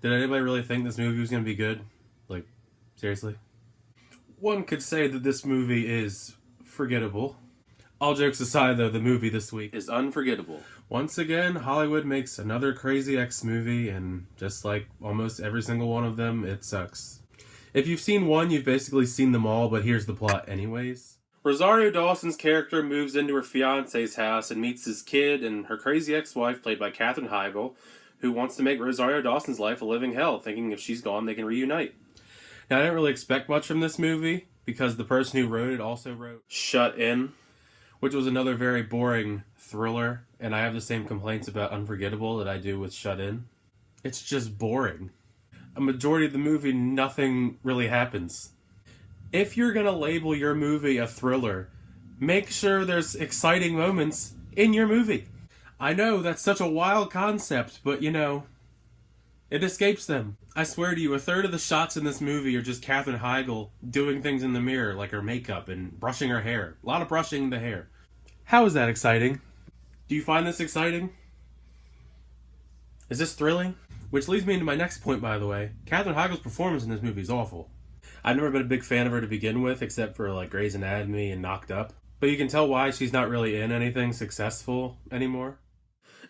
Did anybody really think this movie was going to be good? Like, seriously? One could say that this movie is forgettable. All jokes aside, though, the movie this week is unforgettable. Once again, Hollywood makes another Crazy Ex movie, and just like almost every single one of them, it sucks. If you've seen one, you've basically seen them all, but here's the plot anyways. Rosario Dawson's character moves into her fiancé's house and meets his kid and her crazy ex-wife, played by Katherine Heigl, who wants to make Rosario Dawson's life a living hell, thinking if she's gone, they can reunite. Now, I didn't really expect much from this movie, because the person who wrote it also wrote Shut In, which was another very boring thriller, and I have the same complaints about Unforgettable that I do with Shut In. It's just boring. A majority of the movie, nothing really happens. If you're gonna label your movie a thriller, make sure there's exciting moments in your movie. I know, that's such a wild concept, but you know, it escapes them. I swear to you, a third of the shots in this movie are just Katherine Heigl doing things in the mirror, like her makeup and brushing her hair. A lot of brushing the hair. How is that exciting? Do you find this exciting? Is this thrilling? Which leads me into my next point, by the way. Katherine Heigl's performance in this movie is awful. I've never been a big fan of her to begin with, except for like Grey's Anatomy and Knocked Up. But you can tell why she's not really in anything successful anymore.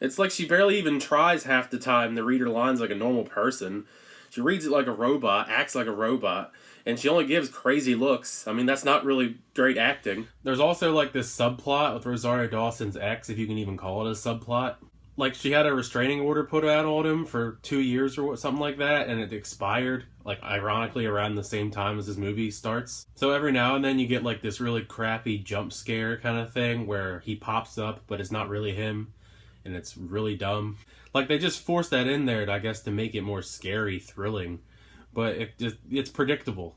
It's like she barely even tries half the time to read her lines like a normal person. She reads it like a robot, acts like a robot, and she only gives crazy looks. I mean, that's not really great acting. There's also like this subplot with Rosario Dawson's ex, if you can even call it a subplot. Like, she had a restraining order put out on him for 2 years or something like that, and it expired, like, ironically around the same time as this movie starts. So every now and then you get, like, this really crappy jump scare kind of thing where he pops up, but it's not really him, and it's really dumb. Like, they just forced that in there, I guess, to make it more scary, thrilling, but it's predictable.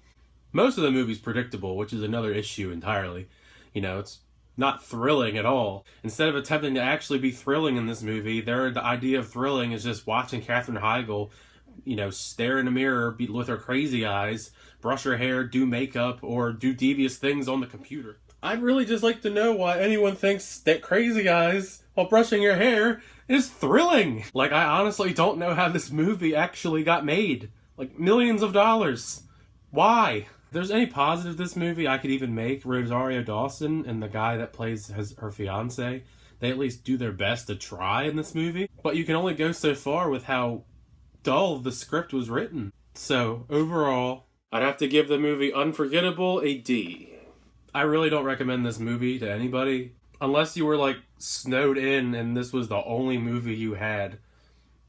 Most of the movie's predictable, which is another issue entirely. You know, it's not thrilling at all. Instead of attempting to actually be thrilling in this movie, the idea of thrilling is just watching Katherine Heigl, you know, stare in a mirror with her crazy eyes, brush her hair, do makeup, or do devious things on the computer. I'd really just like to know why anyone thinks that crazy eyes while brushing your hair is thrilling. Like, I honestly don't know how this movie actually got made. Like, millions of dollars. Why? If there's any positive this movie I could even make, Rosario Dawson and the guy that plays her fiance, they at least do their best to try in this movie. But you can only go so far with how dull the script was written. So, overall, I'd have to give the movie Unforgettable a D. I really don't recommend this movie to anybody. Unless you were, like, snowed in and this was the only movie you had.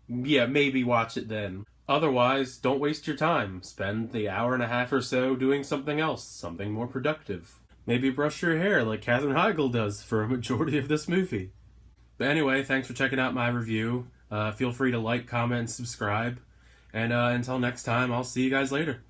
Yeah, maybe watch it then. Otherwise, don't waste your time. Spend the hour and a half or so doing something else, something more productive. Maybe brush your hair like Katherine Heigl does for a majority of this movie. But anyway, thanks for checking out my review. Feel free to like, comment, and subscribe. And until next time, I'll see you guys later.